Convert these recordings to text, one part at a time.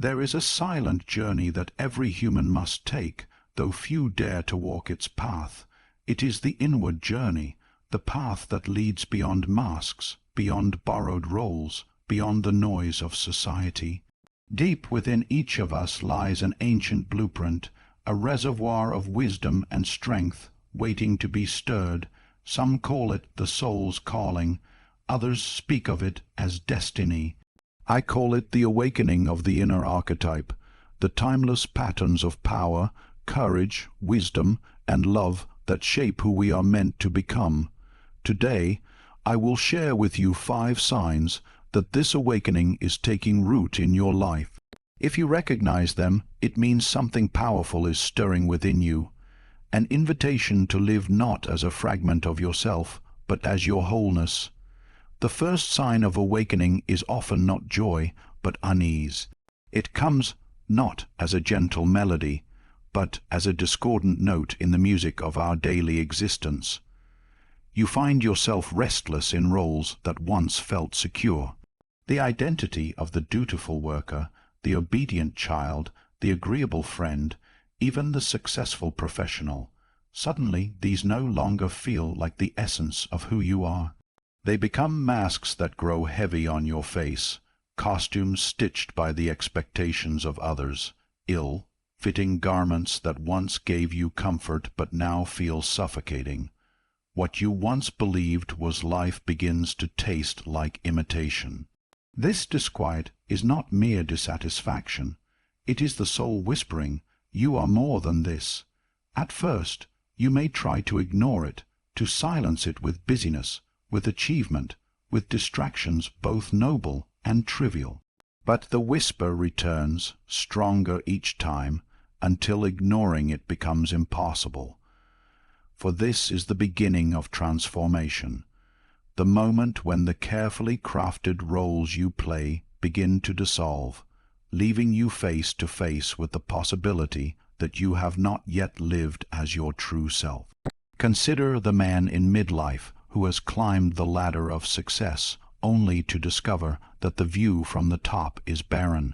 There is a silent journey that every human must take, though few dare to walk its path. It is the inward journey, the path that leads beyond masks, beyond borrowed roles, beyond the noise of society. Deep within each of us lies an ancient blueprint, a reservoir of wisdom and strength, waiting to be stirred. Some call it the soul's calling, others speak of it as destiny. I call it the awakening of the inner archetype, the timeless patterns of power, courage, wisdom, and love that shape who we are meant to become. Today, I will share with you 5 signs that this awakening is taking root in your life. If you recognize them, it means something powerful is stirring within you, an invitation to live not as a fragment of yourself, but as your wholeness. The first sign of awakening is often not joy, but unease. It comes not as a gentle melody, but as a discordant note in the music of our daily existence. You find yourself restless in roles that once felt secure. The identity of the dutiful worker, the obedient child, the agreeable friend, even the successful professional. Suddenly, these no longer feel like the essence of who you are. They become masks that grow heavy on your face, costumes stitched by the expectations of others, ill-fitting garments that once gave you comfort but now feel suffocating. What you once believed was life begins to taste like imitation. This disquiet is not mere dissatisfaction. It is the soul whispering, "You are more than this." At first, you may try to ignore it, to silence it with busyness, with achievement, with distractions both noble and trivial. But the whisper returns, stronger each time, until ignoring it becomes impossible. For this is the beginning of transformation, the moment when the carefully crafted roles you play begin to dissolve, leaving you face to face with the possibility that you have not yet lived as your true self. Consider the man in midlife who has climbed the ladder of success only to discover that the view from the top is barren.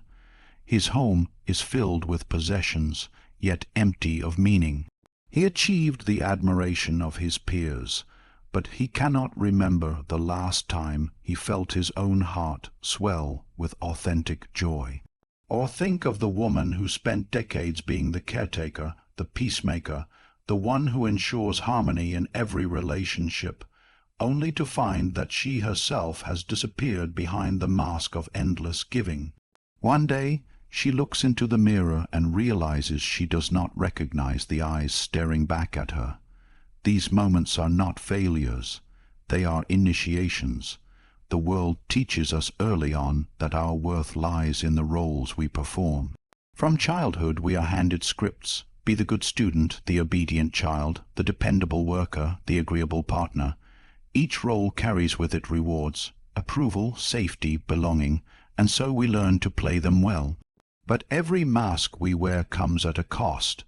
His home is filled with possessions, yet empty of meaning. He achieved the admiration of his peers, but he cannot remember the last time he felt his own heart swell with authentic joy. Or think of the woman who spent decades being the caretaker, the peacemaker, the one who ensures harmony in every relationship, only to find that she herself has disappeared behind the mask of endless giving. One day, she looks into the mirror and realizes she does not recognize the eyes staring back at her. These moments are not failures. They are initiations. The world teaches us early on that our worth lies in the roles we perform. From childhood we are handed scripts. Be the good student, the obedient child, the dependable worker, the agreeable partner. Each role carries with it rewards, approval, safety, belonging, and so we learn to play them well. But every mask we wear comes at a cost.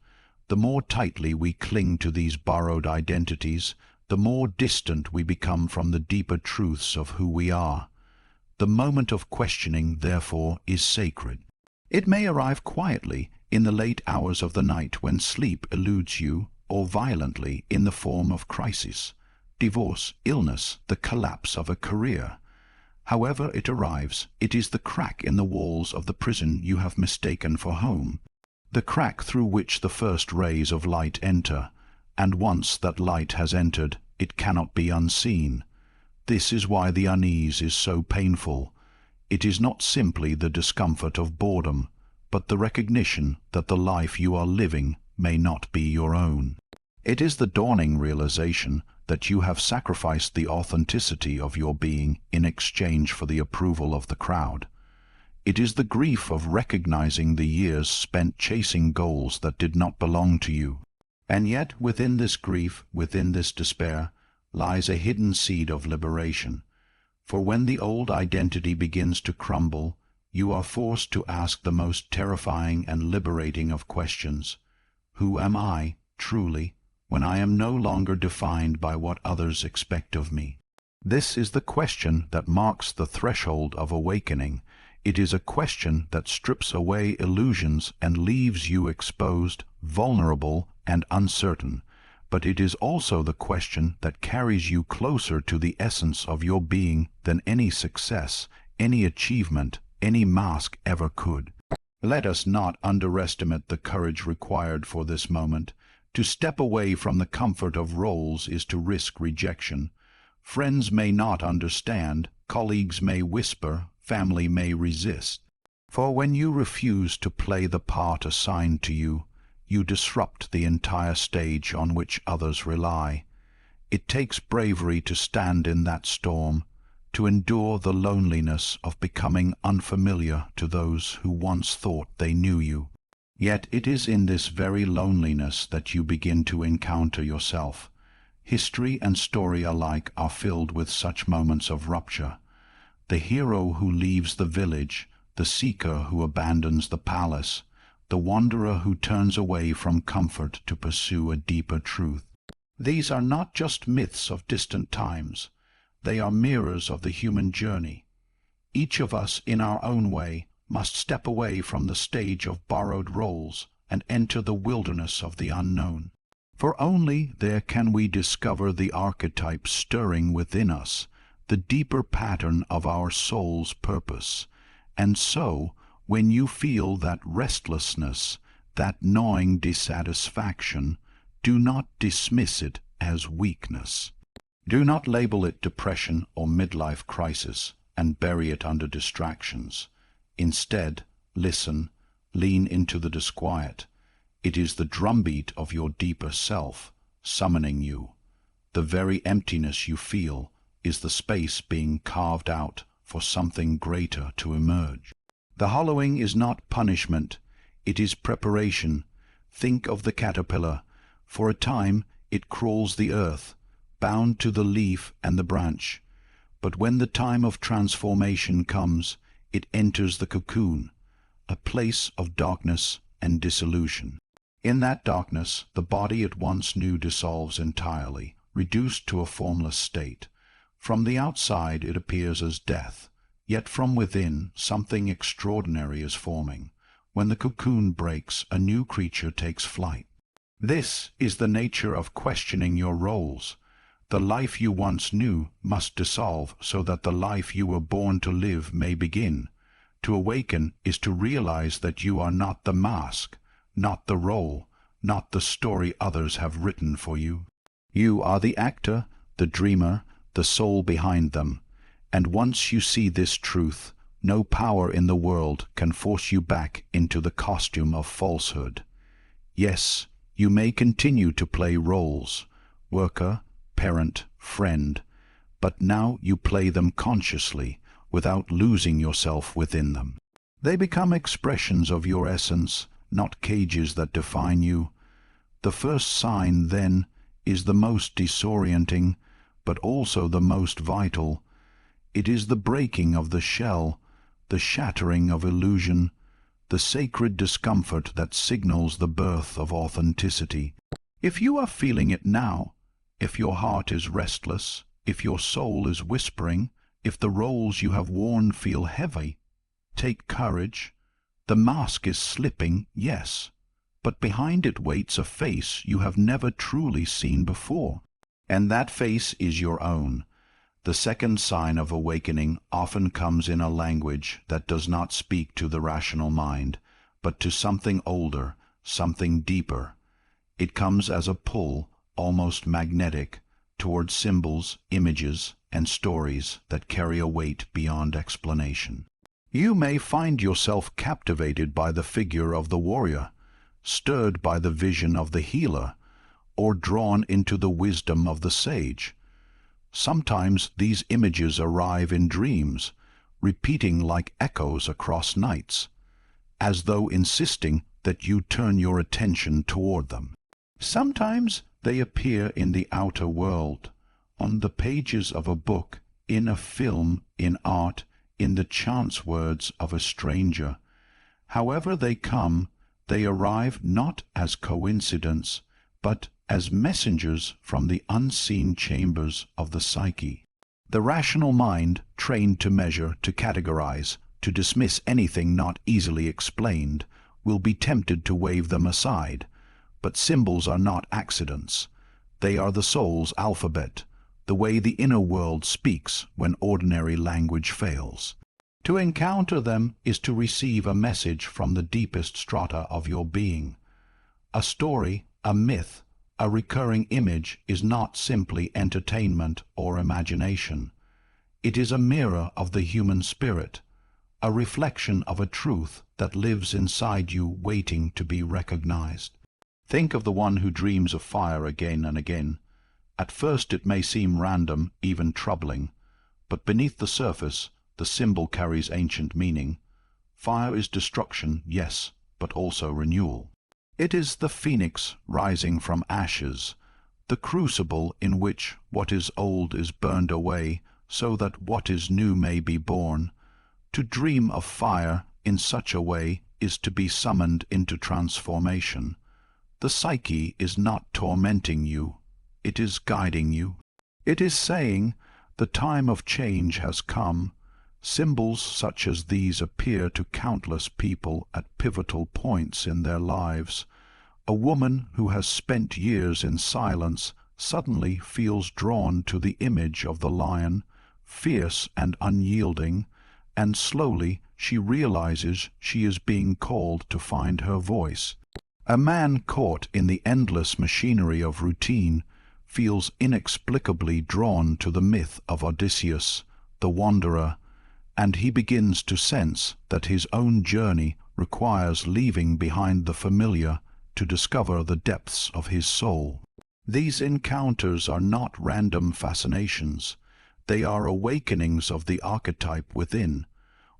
The more tightly we cling to these borrowed identities, the more distant we become from the deeper truths of who we are. The moment of questioning, therefore, is sacred. It may arrive quietly, in the late hours of the night when sleep eludes you, or violently in the form of crisis, divorce, illness, the collapse of a career. However it arrives, it is the crack in the walls of the prison you have mistaken for home, the crack through which the first rays of light enter, and once that light has entered, it cannot be unseen. This is why the unease is so painful. It is not simply the discomfort of boredom, but the recognition that the life you are living may not be your own. It is the dawning realization that you have sacrificed the authenticity of your being in exchange for the approval of the crowd. It is the grief of recognizing the years spent chasing goals that did not belong to you. And yet within this grief, within this despair, lies a hidden seed of liberation. For when the old identity begins to crumble, you are forced to ask the most terrifying and liberating of questions. Who am I, truly, when I am no longer defined by what others expect of me? This is the question that marks the threshold of awakening. It is a question that strips away illusions and leaves you exposed, vulnerable, and uncertain. But it is also the question that carries you closer to the essence of your being than any success, any achievement, any mask ever could. Let us not underestimate the courage required for this moment. To step away from the comfort of roles is to risk rejection. Friends may not understand, colleagues may whisper, family may resist. For when you refuse to play the part assigned to you, you disrupt the entire stage on which others rely. It takes bravery to stand in that storm, to endure the loneliness of becoming unfamiliar to those who once thought they knew you. Yet it is in this very loneliness that you begin to encounter yourself. History and story alike are filled with such moments of rupture. The hero who leaves the village, the seeker who abandons the palace, the wanderer who turns away from comfort to pursue a deeper truth. These are not just myths of distant times. They are mirrors of the human journey. Each of us, in our own way, must step away from the stage of borrowed roles and enter the wilderness of the unknown. For only there can we discover the archetype stirring within us, the deeper pattern of our soul's purpose. And so, when you feel that restlessness, that gnawing dissatisfaction, do not dismiss it as weakness. Do not label it depression or midlife crisis and bury it under distractions. Instead, listen, lean into the disquiet. It is the drumbeat of your deeper self, summoning you. The very emptiness you feel is the space being carved out for something greater to emerge. The hollowing is not punishment, it is preparation. Think of the caterpillar. For a time it crawls the earth, bound to the leaf and the branch. But when the time of transformation comes, it enters the cocoon, a place of darkness and dissolution. In that darkness, the body it once knew dissolves entirely, reduced to a formless state. From the outside it appears as death, yet from within something extraordinary is forming. When the cocoon breaks, a new creature takes flight. This is the nature of questioning your roles. The life you once knew must dissolve so that the life you were born to live may begin. To awaken is to realize that you are not the mask, not the role, not the story others have written for you. You are the actor, the dreamer, the soul behind them. And once you see this truth, no power in the world can force you back into the costume of falsehood. Yes, you may continue to play roles, worker, parent, friend, but now you play them consciously, without losing yourself within them. They become expressions of your essence, not cages that define you. The first sign, then, is the most disorienting, but also the most vital. It is the breaking of the shell, the shattering of illusion, the sacred discomfort that signals the birth of authenticity. If you are feeling it now, if your heart is restless, if your soul is whispering, if the roles you have worn feel heavy, take courage. The mask is slipping, yes, but behind it waits a face you have never truly seen before, and that face is your own. The second sign of awakening often comes in a language that does not speak to the rational mind, but to something older, something deeper. It comes as a pull, almost magnetic, towards symbols, images, and stories that carry a weight beyond explanation. You may find yourself captivated by the figure of the warrior, stirred by the vision of the healer, or drawn into the wisdom of the sage. Sometimes these images arrive in dreams, repeating like echoes across nights, as though insisting that you turn your attention toward them. Sometimes they appear in the outer world, on the pages of a book, in a film, in art, in the chance words of a stranger. However they come, they arrive not as coincidence, but as messengers from the unseen chambers of the psyche. The rational mind, trained to measure, to categorize, to dismiss anything not easily explained, will be tempted to wave them aside. But symbols are not accidents. They are the soul's alphabet, the way the inner world speaks when ordinary language fails. To encounter them is to receive a message from the deepest strata of your being. A story, a myth, a recurring image is not simply entertainment or imagination. It is a mirror of the human spirit, a reflection of a truth that lives inside you waiting to be recognized. Think of the one who dreams of fire again and again. At first it may seem random, even troubling, but beneath the surface the symbol carries ancient meaning. Fire is destruction, yes, but also renewal. It is the phoenix rising from ashes, the crucible in which what is old is burned away so that what is new may be born. To dream of fire in such a way is to be summoned into transformation. The psyche is not tormenting you, it is guiding you. It is saying, the time of change has come. Symbols such as these appear to countless people at pivotal points in their lives. A woman who has spent years in silence suddenly feels drawn to the image of the lion, fierce and unyielding, and slowly she realizes she is being called to find her voice. A man caught in the endless machinery of routine feels inexplicably drawn to the myth of Odysseus, the wanderer, and he begins to sense that his own journey requires leaving behind the familiar to discover the depths of his soul. These encounters are not random fascinations. They are awakenings of the archetype within.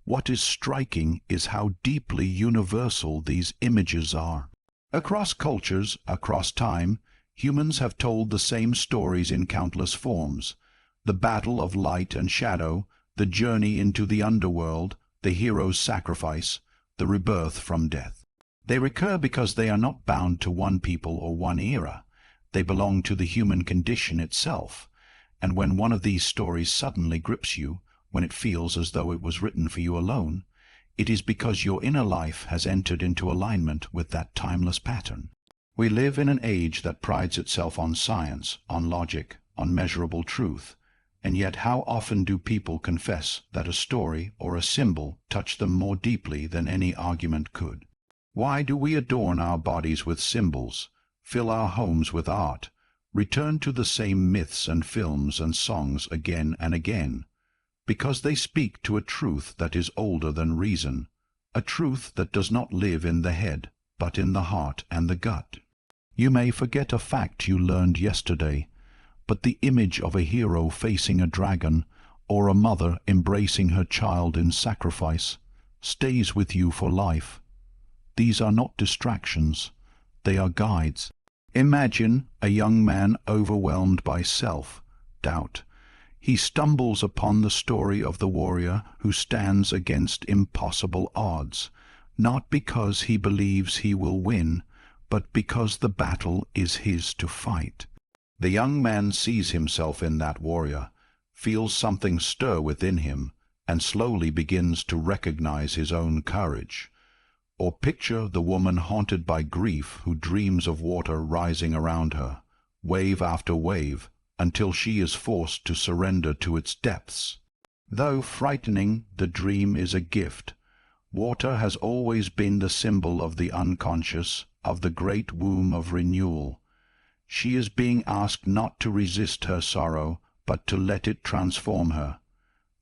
What is striking is how deeply universal these images are. Across cultures, across time, humans have told the same stories in countless forms. The battle of light and shadow, the journey into the underworld, the hero's sacrifice, the rebirth from death. They recur because they are not bound to one people or one era. They belong to the human condition itself. And when one of these stories suddenly grips you, when it feels as though it was written for you alone, it is because your inner life has entered into alignment with that timeless pattern. We live in an age that prides itself on science, on logic, on measurable truth, and yet how often do people confess that a story or a symbol touched them more deeply than any argument could? Why do we adorn our bodies with symbols, fill our homes with art, return to the same myths and films and songs again and again? Because they speak to a truth that is older than reason, a truth that does not live in the head, but in the heart and the gut. You may forget a fact you learned yesterday, but the image of a hero facing a dragon, or a mother embracing her child in sacrifice, stays with you for life. These are not distractions, they are guides. Imagine a young man overwhelmed by self-doubt. He stumbles upon the story of the warrior who stands against impossible odds, not because he believes he will win, but because the battle is his to fight. The young man sees himself in that warrior, feels something stir within him, and slowly begins to recognize his own courage. Or picture the woman haunted by grief who dreams of water rising around her, wave after wave, until she is forced to surrender to its depths. Though frightening, the dream is a gift. Water has always been the symbol of the unconscious, of the great womb of renewal. She is being asked not to resist her sorrow, but to let it transform her.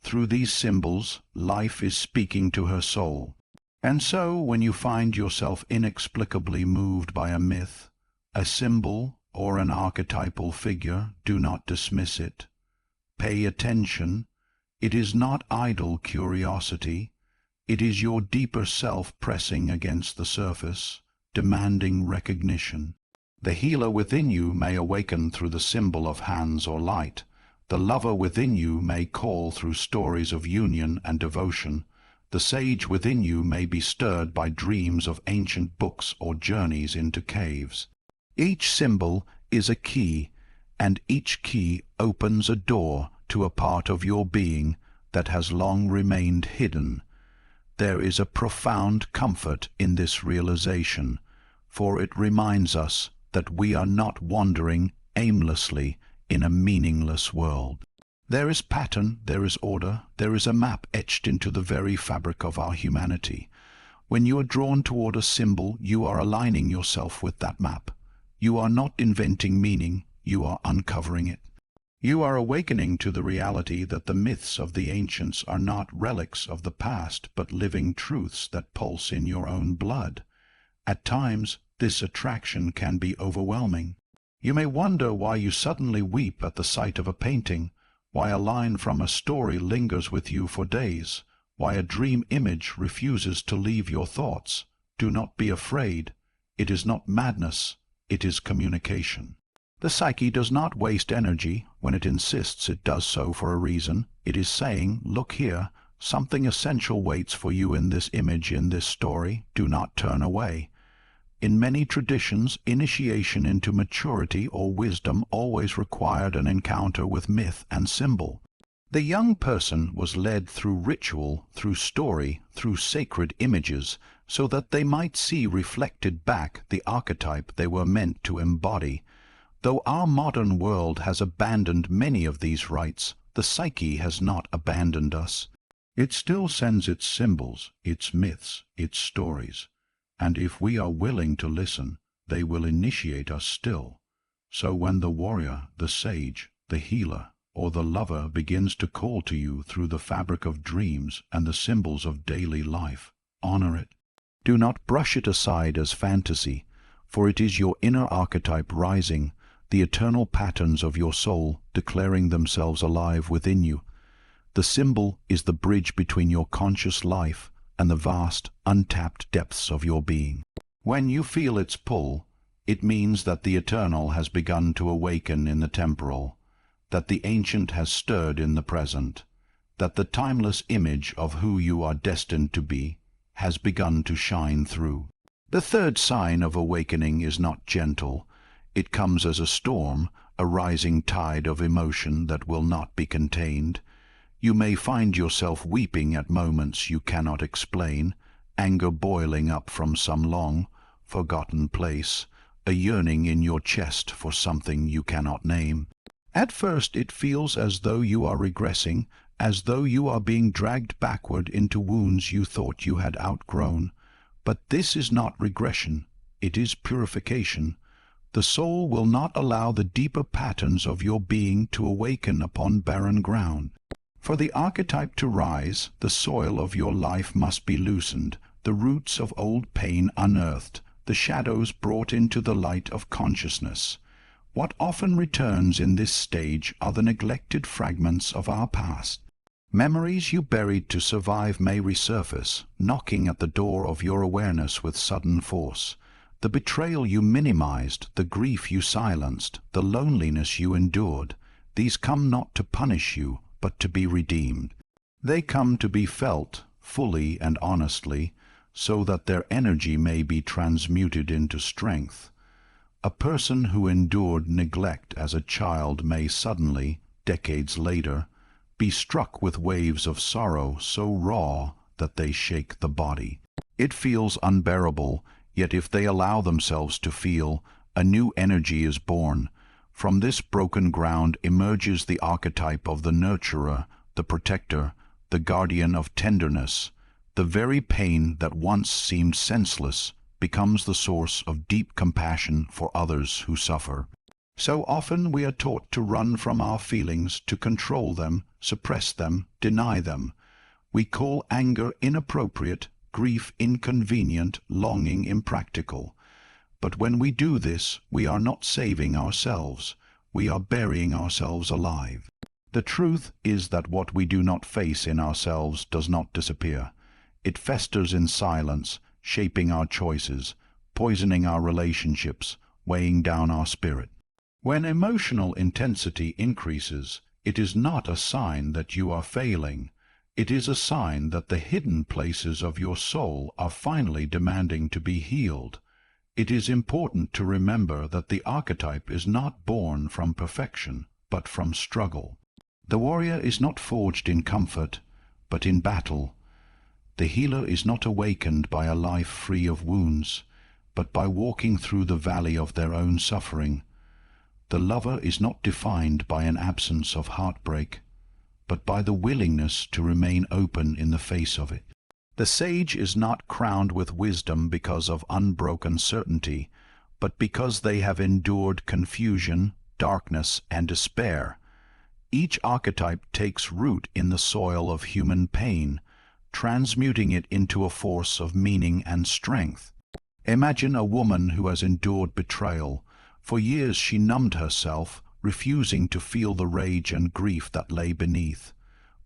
Through these symbols, life is speaking to her soul. And so, when you find yourself inexplicably moved by a myth, a symbol, or an archetypal figure, do not dismiss it. Pay attention. It is not idle curiosity. It is your deeper self pressing against the surface, demanding recognition. The healer within you may awaken through the symbol of hands or light. The lover within you may call through stories of union and devotion. The sage within you may be stirred by dreams of ancient books or journeys into caves. Each symbol is a key, and each key opens a door to a part of your being that has long remained hidden. There is a profound comfort in this realization, for it reminds us that we are not wandering aimlessly in a meaningless world. There is pattern, there is order, there is a map etched into the very fabric of our humanity. When you are drawn toward a symbol, you are aligning yourself with that map. You are not inventing meaning, you are uncovering it. You are awakening to the reality that the myths of the ancients are not relics of the past, but living truths that pulse in your own blood. At times, this attraction can be overwhelming. You may wonder why you suddenly weep at the sight of a painting, why a line from a story lingers with you for days, why a dream image refuses to leave your thoughts. Do not be afraid. It is not madness, it is communication. The psyche does not waste energy. When it insists it does so for a reason. It is saying, look here, something essential waits for you in this image, in this story. Do not turn away. In many traditions, initiation into maturity or wisdom always required an encounter with myth and symbol. The young person was led through ritual, through story, through sacred images, so that they might see reflected back the archetype they were meant to embody. Though our modern world has abandoned many of these rites, the psyche has not abandoned us. It still sends its symbols, its myths, its stories, and if we are willing to listen, they will initiate us still. So when the warrior, the sage, the healer, or the lover begins to call to you through the fabric of dreams and the symbols of daily life, honor it. Do not brush it aside as fantasy, for it is your inner archetype rising, the eternal patterns of your soul declaring themselves alive within you. The symbol is the bridge between your conscious life and the vast, untapped depths of your being. When you feel its pull, it means that the eternal has begun to awaken in the temporal, that the ancient has stirred in the present, that the timeless image of who you are destined to be has begun to shine through. The third sign of awakening is not gentle. It comes as a storm, a rising tide of emotion that will not be contained. You may find yourself weeping at moments you cannot explain, anger boiling up from some long, forgotten place, a yearning in your chest for something you cannot name. At first it feels as though you are regressing, as though you are being dragged backward into wounds you thought you had outgrown. But this is not regression, it is purification. The soul will not allow the deeper patterns of your being to awaken upon barren ground. For the archetype to rise, the soil of your life must be loosened, the roots of old pain unearthed, the shadows brought into the light of consciousness. What often returns in this stage are the neglected fragments of our past. Memories you buried to survive may resurface, knocking at the door of your awareness with sudden force. The betrayal you minimized, the grief you silenced, the loneliness you endured, these come not to punish you, but to be redeemed. They come to be felt, fully and honestly, so that their energy may be transmuted into strength. A person who endured neglect as a child may suddenly, decades later, be struck with waves of sorrow so raw that they shake the body. It feels unbearable, yet if they allow themselves to feel, a new energy is born. From this broken ground emerges the archetype of the nurturer, the protector, the guardian of tenderness. The very pain that once seemed senseless becomes the source of deep compassion for others who suffer. So often we are taught to run from our feelings, to control them, suppress them, deny them. We call anger inappropriate, grief inconvenient, longing impractical. But when we do this, we are not saving ourselves. We are burying ourselves alive. The truth is that what we do not face in ourselves does not disappear. It festers in silence, shaping our choices, poisoning our relationships, weighing down our spirit. When emotional intensity increases, it is not a sign that you are failing. It is a sign that the hidden places of your soul are finally demanding to be healed. It is important to remember that the archetype is not born from perfection, but from struggle. The warrior is not forged in comfort, but in battle. The healer is not awakened by a life free of wounds, but by walking through the valley of their own suffering. The lover is not defined by an absence of heartbreak, but by the willingness to remain open in the face of it. The sage is not crowned with wisdom because of unbroken certainty, but because they have endured confusion, darkness, and despair. Each archetype takes root in the soil of human pain, transmuting it into a force of meaning and strength. Imagine a woman who has endured betrayal. For years she numbed herself, refusing to feel the rage and grief that lay beneath.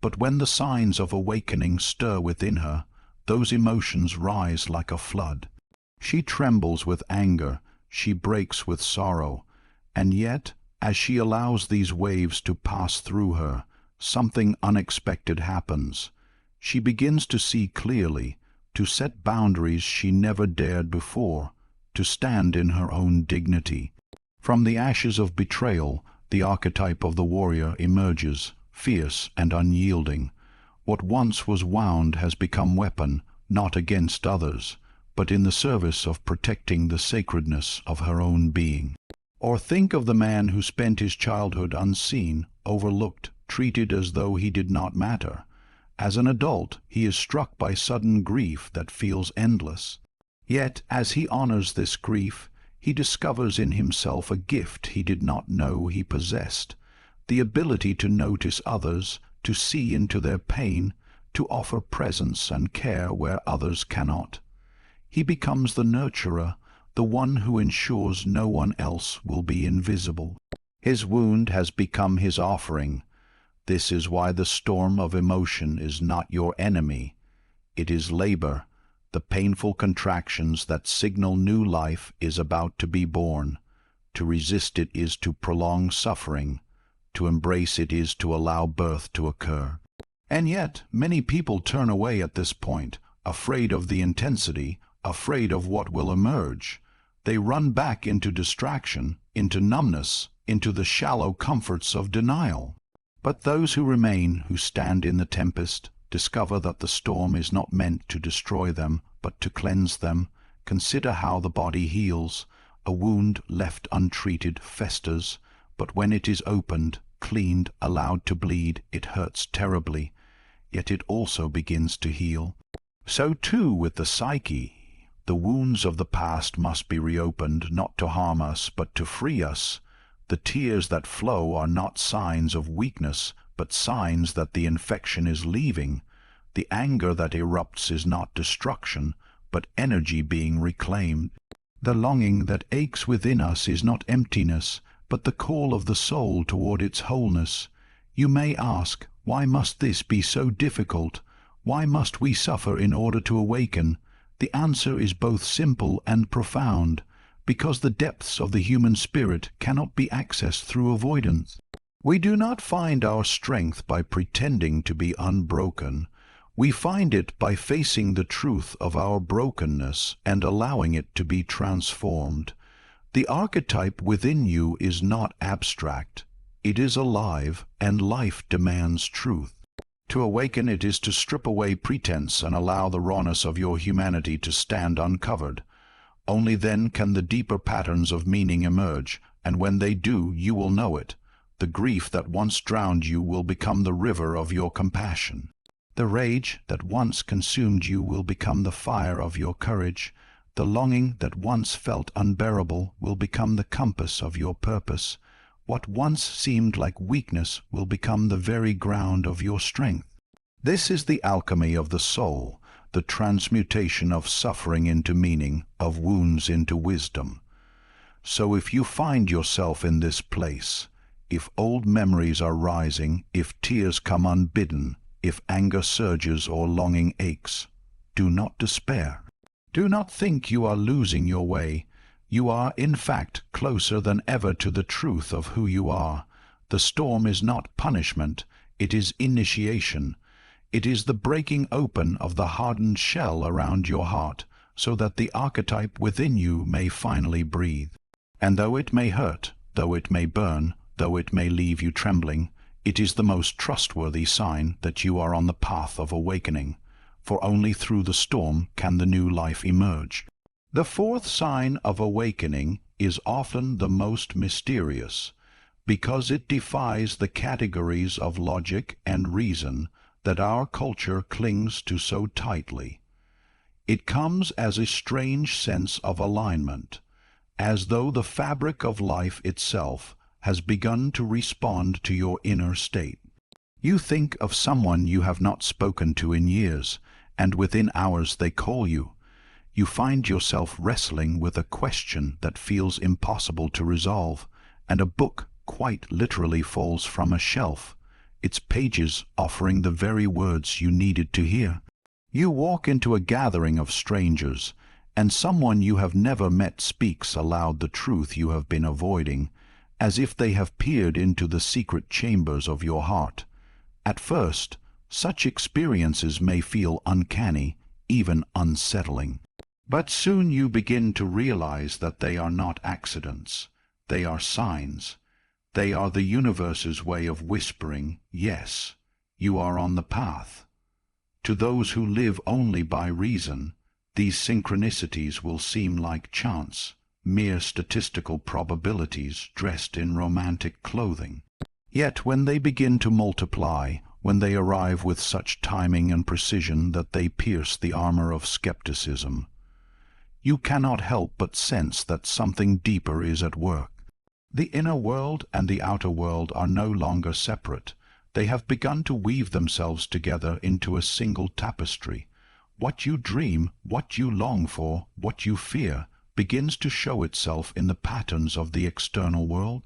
But when the signs of awakening stir within her, those emotions rise like a flood. She trembles with anger, she breaks with sorrow, and yet, as she allows these waves to pass through her, something unexpected happens. She begins to see clearly, to set boundaries she never dared before, to stand in her own dignity. From the ashes of betrayal, the archetype of the warrior emerges, fierce and unyielding. What once was wound has become weapon, not against others, but in the service of protecting the sacredness of her own being. Or think of the man who spent his childhood unseen, overlooked, treated as though he did not matter. As an adult, he is struck by sudden grief that feels endless. Yet, as he honors this grief, he discovers in himself a gift he did not know he possessed, the ability to notice others, to see into their pain, to offer presence and care where others cannot. He becomes the nurturer, the one who ensures no one else will be invisible. His wound has become his offering. This is why the storm of emotion is not your enemy. It is labor, the painful contractions that signal new life is about to be born. To resist it is to prolong suffering. To embrace it is to allow birth to occur. And yet, many people turn away at this point, afraid of the intensity, afraid of what will emerge. They run back into distraction, into numbness, into the shallow comforts of denial. But those who remain, who stand in the tempest, discover that the storm is not meant to destroy them, but to cleanse them. Consider how the body heals. A wound left untreated festers, but when it is opened, cleaned, allowed to bleed, it hurts terribly, yet it also begins to heal. So too with the psyche. The wounds of the past must be reopened, not to harm us, but to free us. The tears that flow are not signs of weakness, but signs that the infection is leaving. The anger that erupts is not destruction, but energy being reclaimed. The longing that aches within us is not emptiness, but the call of the soul toward its wholeness. You may ask, why must this be so difficult? Why must we suffer in order to awaken? The answer is both simple and profound, because the depths of the human spirit cannot be accessed through avoidance. We do not find our strength by pretending to be unbroken. We find it by facing the truth of our brokenness and allowing it to be transformed. The archetype within you is not abstract. It is alive, and life demands truth. To awaken it is to strip away pretense and allow the rawness of your humanity to stand uncovered. Only then can the deeper patterns of meaning emerge, and when they do, you will know it. The grief that once drowned you will become the river of your compassion. The rage that once consumed you will become the fire of your courage. The longing that once felt unbearable will become the compass of your purpose. What once seemed like weakness will become the very ground of your strength. This is the alchemy of the soul, the transmutation of suffering into meaning, of wounds into wisdom. So if you find yourself in this place, if old memories are rising, if tears come unbidden, if anger surges or longing aches, do not despair. Do not think you are losing your way. You are, in fact, closer than ever to the truth of who you are. The storm is not punishment, it is initiation. It is the breaking open of the hardened shell around your heart, so that the archetype within you may finally breathe. And though it may hurt, though it may burn, though it may leave you trembling, it is the most trustworthy sign that you are on the path of awakening. for only through the storm can the new life emerge. The fourth sign of awakening is often the most mysterious, because it defies the categories of logic and reason that our culture clings to so tightly. It comes as a strange sense of alignment, as though the fabric of life itself has begun to respond to your inner state. You think of someone you have not spoken to in years, and within hours they call you. You find yourself wrestling with a question that feels impossible to resolve, and a book quite literally falls from a shelf, its pages offering the very words you needed to hear. You walk into a gathering of strangers, and someone you have never met speaks aloud the truth you have been avoiding, as if they have peered into the secret chambers of your heart. At first, such experiences may feel uncanny, even unsettling. But soon you begin to realize that they are not accidents. They are signs. They are the universe's way of whispering, yes, you are on the path. To those who live only by reason, these synchronicities will seem like chance, mere statistical probabilities dressed in romantic clothing. Yet when they begin to multiply, when they arrive with such timing and precision that they pierce the armor of skepticism, you cannot help but sense that something deeper is at work. The inner world and the outer world are no longer separate. They have begun to weave themselves together into a single tapestry. What you dream, what you long for, what you fear, begins to show itself in the patterns of the external world.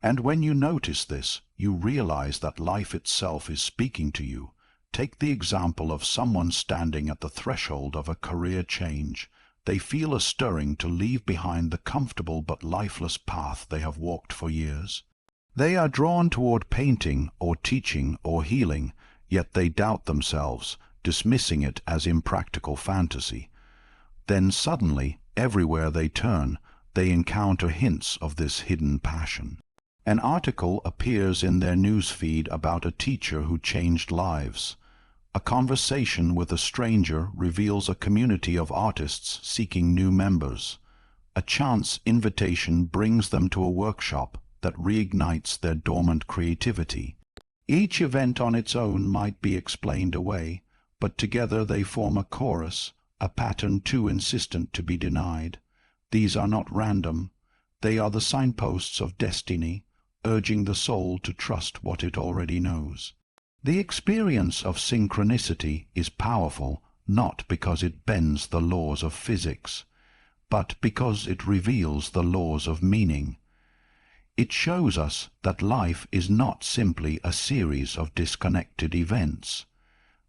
And when you notice this, you realize that life itself is speaking to you. Take the example of someone standing at the threshold of a career change. They feel a stirring to leave behind the comfortable but lifeless path they have walked for years. They are drawn toward painting or teaching or healing, yet they doubt themselves, dismissing it as impractical fantasy. Then suddenly, everywhere they turn, they encounter hints of this hidden passion. An article appears in their news feed about a teacher who changed lives. A conversation with a stranger reveals a community of artists seeking new members. A chance invitation brings them to a workshop that reignites their dormant creativity. Each event on its own might be explained away, but together they form a chorus, a pattern too insistent to be denied. These are not random. They are the signposts of destiny, urging the soul to trust what it already knows. The experience of synchronicity is powerful, not because it bends the laws of physics, but because it reveals the laws of meaning. It shows us that life is not simply a series of disconnected events,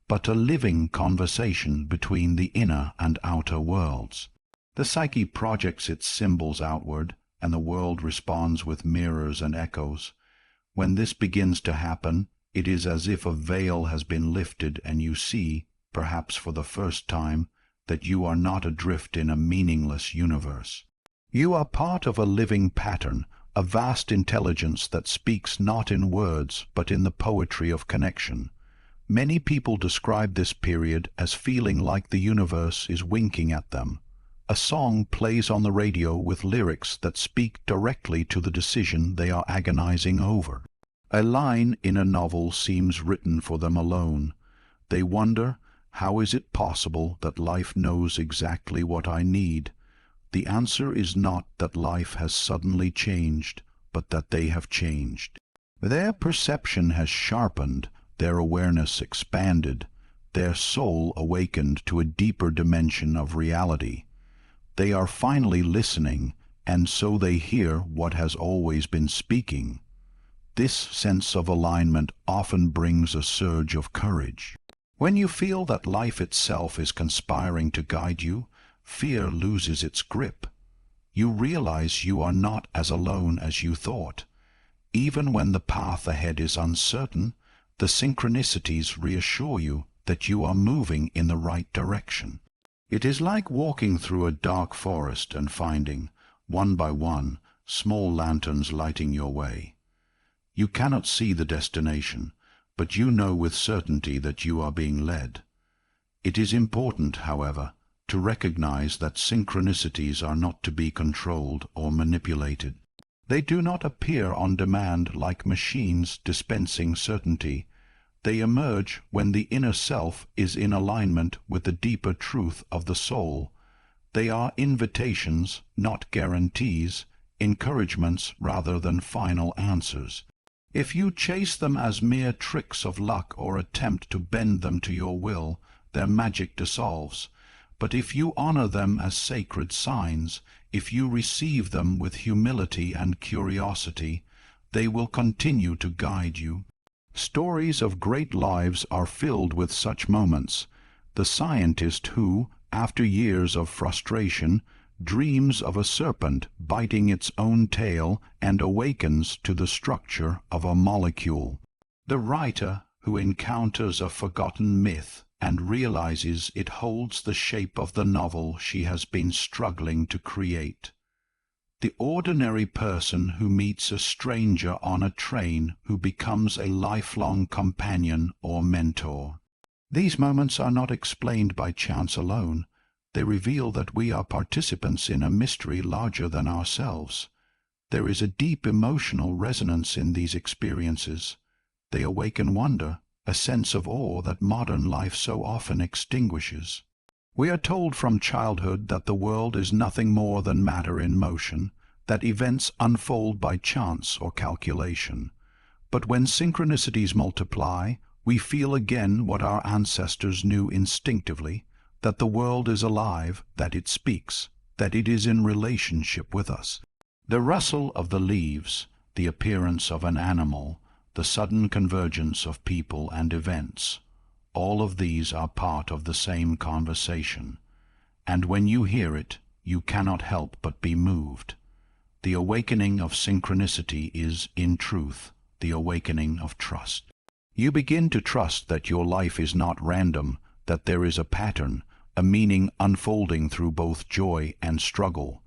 but a living conversation between the inner and outer worlds. The psyche projects its symbols outward, and the world responds with mirrors and echoes. When this begins to happen, it is as if a veil has been lifted and you see, perhaps for the first time, that you are not adrift in a meaningless universe. You are part of a living pattern, a vast intelligence that speaks not in words but in the poetry of connection. Many people describe this period as feeling like the universe is winking at them. A song plays on the radio with lyrics that speak directly to the decision they are agonizing over. A line in a novel seems written for them alone. They wonder, how is it possible that life knows exactly what I need? The answer is not that life has suddenly changed, but that they have changed. Their perception has sharpened, their awareness expanded, their soul awakened to a deeper dimension of reality. They are finally listening, and so they hear what has always been speaking. This sense of alignment often brings a surge of courage. When you feel that life itself is conspiring to guide you, fear loses its grip. You realize you are not as alone as you thought. Even when the path ahead is uncertain, the synchronicities reassure you that you are moving in the right direction. It is like walking through a dark forest and finding, one by one, small lanterns lighting your way. You cannot see the destination, but you know with certainty that you are being led. It is important, however, to recognize that synchronicities are not to be controlled or manipulated. They do not appear on demand like machines dispensing certainty. They emerge when the inner self is in alignment with the deeper truth of the soul. They are invitations, not guarantees, encouragements rather than final answers. If you chase them as mere tricks of luck or attempt to bend them to your will, their magic dissolves. But if you honor them as sacred signs, if you receive them with humility and curiosity, they will continue to guide you. Stories of great lives are filled with such moments. The scientist who, after years of frustration, dreams of a serpent biting its own tail and awakens to the structure of a molecule. The writer who encounters a forgotten myth and realizes it holds the shape of the novel she has been struggling to create. The ordinary person who meets a stranger on a train who becomes a lifelong companion or mentor. These moments are not explained by chance alone. They reveal that we are participants in a mystery larger than ourselves. There is a deep emotional resonance in these experiences. They awaken wonder, a sense of awe that modern life so often extinguishes. We are told from childhood that the world is nothing more than matter in motion, that events unfold by chance or calculation. But when synchronicities multiply, we feel again what our ancestors knew instinctively, that the world is alive, that it speaks, that it is in relationship with us. The rustle of the leaves, the appearance of an animal, the sudden convergence of people and events, all of these are part of the same conversation. And when you hear it, you cannot help but be moved. The awakening of synchronicity is, in truth, the awakening of trust. You begin to trust that your life is not random, that there is a pattern, a meaning unfolding through both joy and struggle.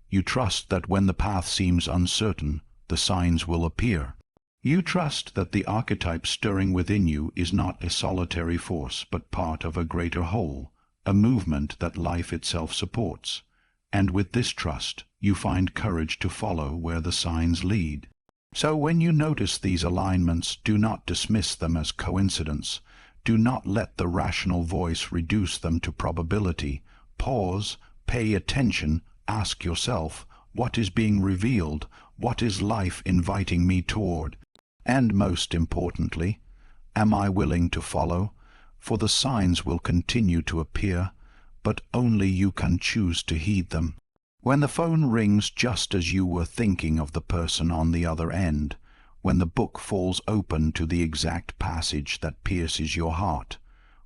You trust that when the path seems uncertain, the signs will appear. You trust that the archetype stirring within you is not a solitary force, but part of a greater whole, a movement that life itself supports. And with this trust, you find courage to follow where the signs lead. So when you notice these alignments, do not dismiss them as coincidence. Do not let the rational voice reduce them to probability. Pause, pay attention, ask yourself, what is being revealed? What is life inviting me toward? And most importantly, am I willing to follow? For the signs will continue to appear, but only you can choose to heed them. When the phone rings just as you were thinking of the person on the other end, when the book falls open to the exact passage that pierces your heart,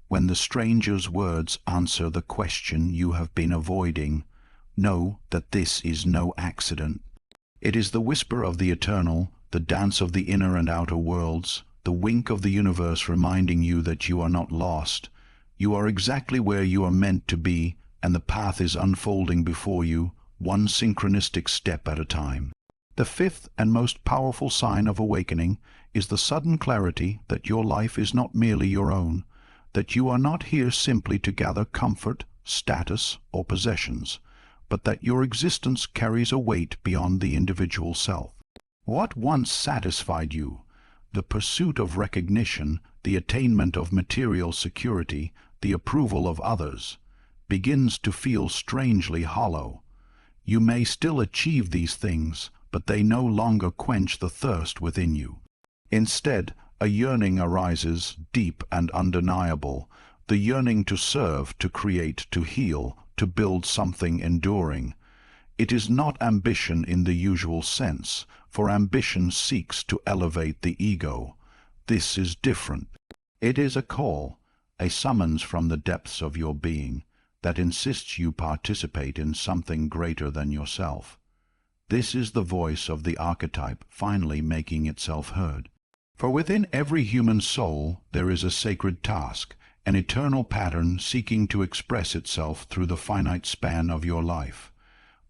when the stranger's words answer the question you have been avoiding, know that this is no accident. It is the whisper of the eternal, the dance of the inner and outer worlds, the wink of the universe reminding you that you are not lost. You are exactly where you are meant to be, and the path is unfolding before you, one synchronistic step at a time. The fifth and most powerful sign of awakening is the sudden clarity that your life is not merely your own, that you are not here simply to gather comfort, status, or possessions, but that your existence carries a weight beyond the individual self. What once satisfied you, the pursuit of recognition, the attainment of material security, the approval of others, begins to feel strangely hollow. You may still achieve these things, but they no longer quench the thirst within you. Instead, a yearning arises, deep and undeniable, the yearning to serve, to create, to heal, to build something enduring. It is not ambition in the usual sense, for ambition seeks to elevate the ego. This is different. It is a call, a summons from the depths of your being, that insists you participate in something greater than yourself. This is the voice of the archetype finally making itself heard. For within every human soul there is a sacred task, an eternal pattern seeking to express itself through the finite span of your life.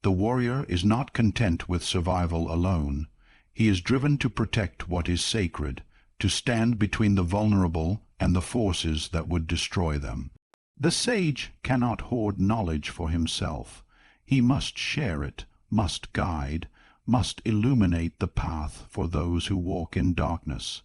The warrior is not content with survival alone. He is driven to protect what is sacred, to stand between the vulnerable and the forces that would destroy them. The sage cannot hoard knowledge for himself. He must share it, must guide, must illuminate the path for those who walk in darkness.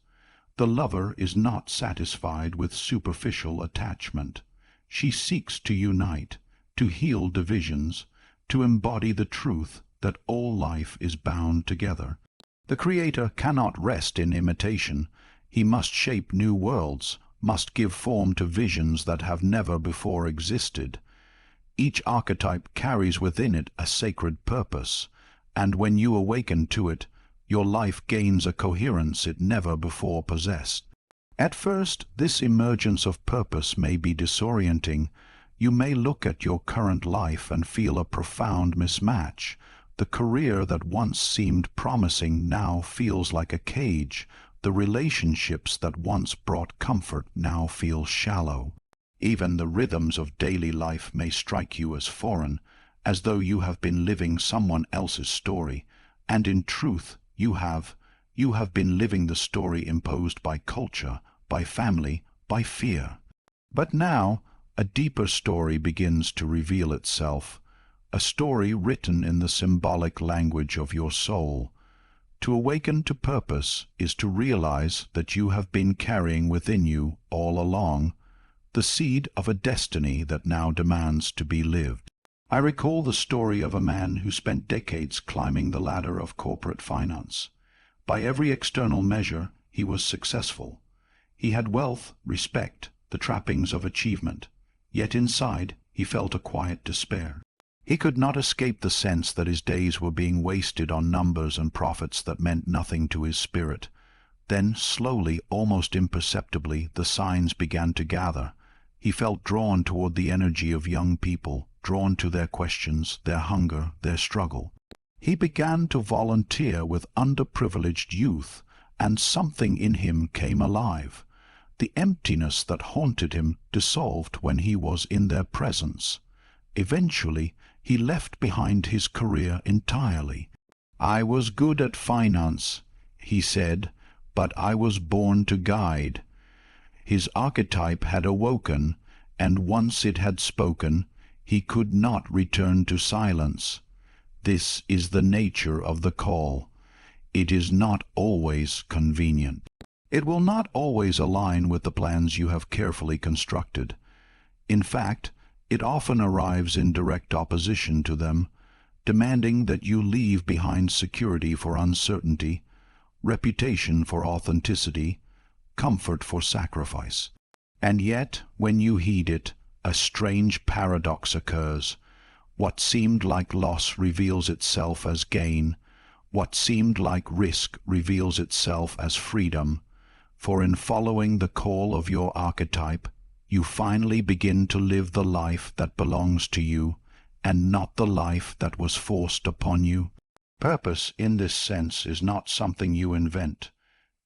The lover is not satisfied with superficial attachment. She seeks to unite, to heal divisions, to embody the truth that all life is bound together. The Creator cannot rest in imitation. He must shape new worlds, must give form to visions that have never before existed. Each archetype carries within it a sacred purpose, and when you awaken to it, your life gains a coherence it never before possessed. At first, this emergence of purpose may be disorienting. You may look at your current life and feel a profound mismatch. The career that once seemed promising now feels like a cage. The relationships that once brought comfort now feel shallow. Even the rhythms of daily life may strike you as foreign, as though you have been living someone else's story, and in truth you have been living the story imposed by culture, by family, by fear. But now a deeper story begins to reveal itself, a story written in the symbolic language of your soul. To awaken to purpose is to realize that you have been carrying within you all along the seed of a destiny that now demands to be lived. I recall the story of a man who spent decades climbing the ladder of corporate finance. By every external measure, he was successful. He had wealth, respect, the trappings of achievement, yet inside he felt a quiet despair. He could not escape the sense that his days were being wasted on numbers and profits that meant nothing to his spirit. Then, slowly, almost imperceptibly, the signs began to gather. He felt drawn toward the energy of young people, drawn to their questions, their hunger, their struggle. He began to volunteer with underprivileged youth, and something in him came alive. The emptiness that haunted him dissolved when he was in their presence. Eventually, he left behind his career entirely. "I was good at finance," he said, "but I was born to guide." His archetype had awoken, and once it had spoken, he could not return to silence. This is the nature of the call. It is not always convenient. It will not always align with the plans you have carefully constructed. In fact, it often arrives in direct opposition to them, demanding that you leave behind security for uncertainty, reputation for authenticity, comfort for sacrifice. And yet, when you heed it, a strange paradox occurs. What seemed like loss reveals itself as gain. What seemed like risk reveals itself as freedom. For in following the call of your archetype, you finally begin to live the life that belongs to you, and not the life that was forced upon you. Purpose in this sense is not something you invent.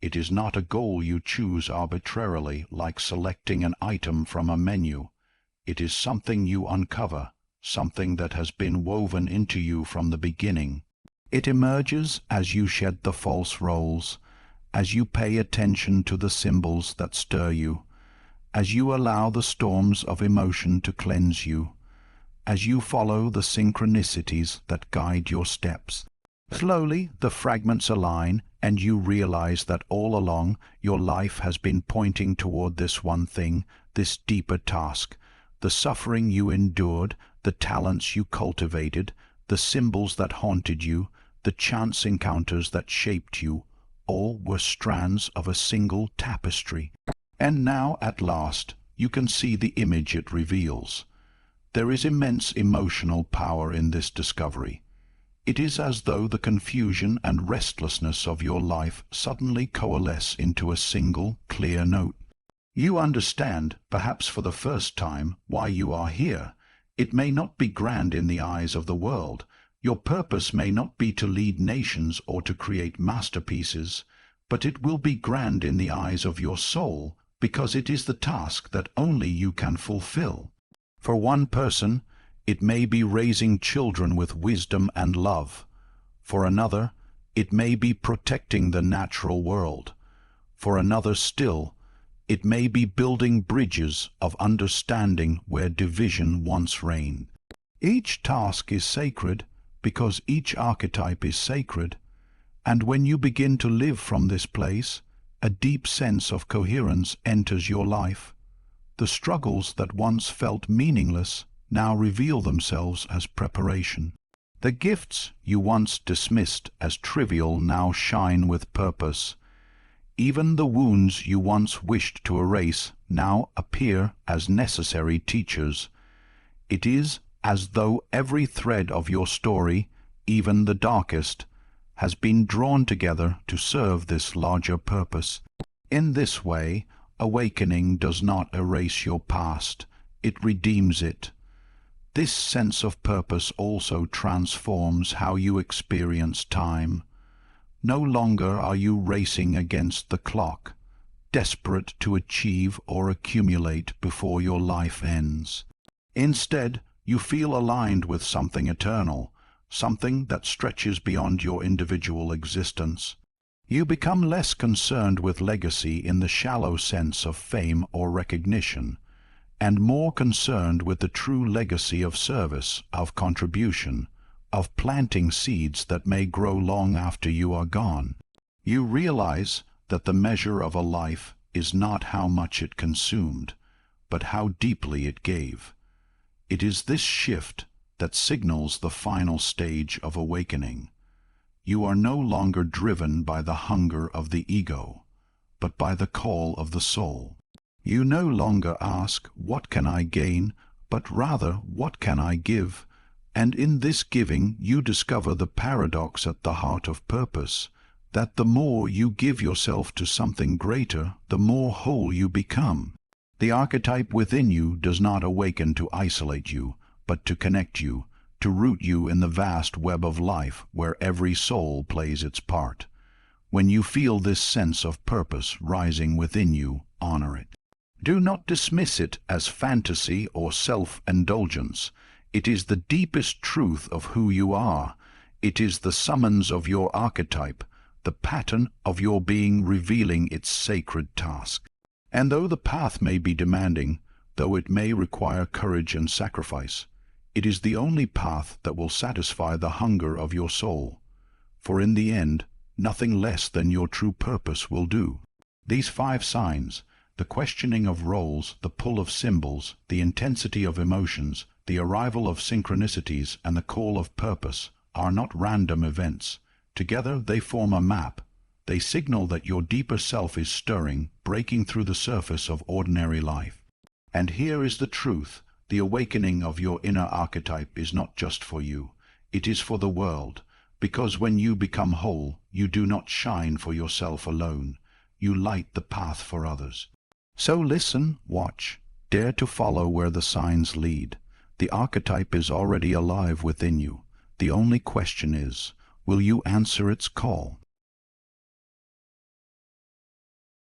It is not a goal you choose arbitrarily, like selecting an item from a menu. It is something you uncover, something that has been woven into you from the beginning. It emerges as you shed the false roles, as you pay attention to the symbols that stir you, as you allow the storms of emotion to cleanse you, as you follow the synchronicities that guide your steps. Slowly the fragments align, and you realize that all along your life has been pointing toward this one thing, this deeper task. The suffering you endured, the talents you cultivated, the symbols that haunted you, the chance encounters that shaped you, all were strands of a single tapestry. And now, at last, you can see the image it reveals. There is immense emotional power in this discovery. It is as though the confusion and restlessness of your life suddenly coalesce into a single, clear note. You understand, perhaps for the first time, why you are here. It may not be grand in the eyes of the world. Your purpose may not be to lead nations or to create masterpieces, but it will be grand in the eyes of your soul, because it is the task that only you can fulfill. For one person, it may be raising children with wisdom and love. For another, it may be protecting the natural world. For another still, It may be building bridges of understanding where division once reigned. Each task is sacred because each archetype is sacred, and when you begin to live from this place, a deep sense of coherence enters your life. The struggles that once felt meaningless now reveal themselves as preparation. The gifts you once dismissed as trivial now shine with purpose. Even the wounds you once wished to erase now appear as necessary teachers. It is as though every thread of your story, even the darkest, has been drawn together to serve this larger purpose. In this way, awakening does not erase your past, it redeems it. This sense of purpose also transforms how you experience time. No longer are you racing against the clock, desperate to achieve or accumulate before your life ends. Instead, you feel aligned with something eternal, something that stretches beyond your individual existence. You become less concerned with legacy in the shallow sense of fame or recognition, and more concerned with the true legacy of service, of contribution, of planting seeds that may grow long after you are gone. You realize that the measure of a life is not how much it consumed, but how deeply it gave. It is this shift that signals the final stage of awakening. You are no longer driven by the hunger of the ego, but by the call of the soul. You no longer ask, "What can I gain?" but rather, "What can I give?" And in this giving you discover the paradox at the heart of purpose, that the more you give yourself to something greater, the more whole you become. The archetype within you does not awaken to isolate you, but to connect you, to root you in the vast web of life where every soul plays its part. When you feel this sense of purpose rising within you, honor it. Do not dismiss it as fantasy or self-indulgence. It is the deepest truth of who you are. It is the summons of your archetype, the pattern of your being revealing its sacred task. And though the path may be demanding, though it may require courage and sacrifice, it is the only path that will satisfy the hunger of your soul. For in the end, nothing less than your true purpose will do. These 5 signs, the questioning of roles, the pull of symbols, the intensity of emotions, the arrival of synchronicities, and the call of purpose, are not random events. Together they form a map. They signal that your deeper self is stirring, breaking through the surface of ordinary life. And here is the truth. The awakening of your inner archetype is not just for you. It is for the world, because when you become whole, you do not shine for yourself alone. You light the path for others. So listen, watch, dare to follow where the signs lead. The archetype is already alive within you. The only question is, will you answer its call?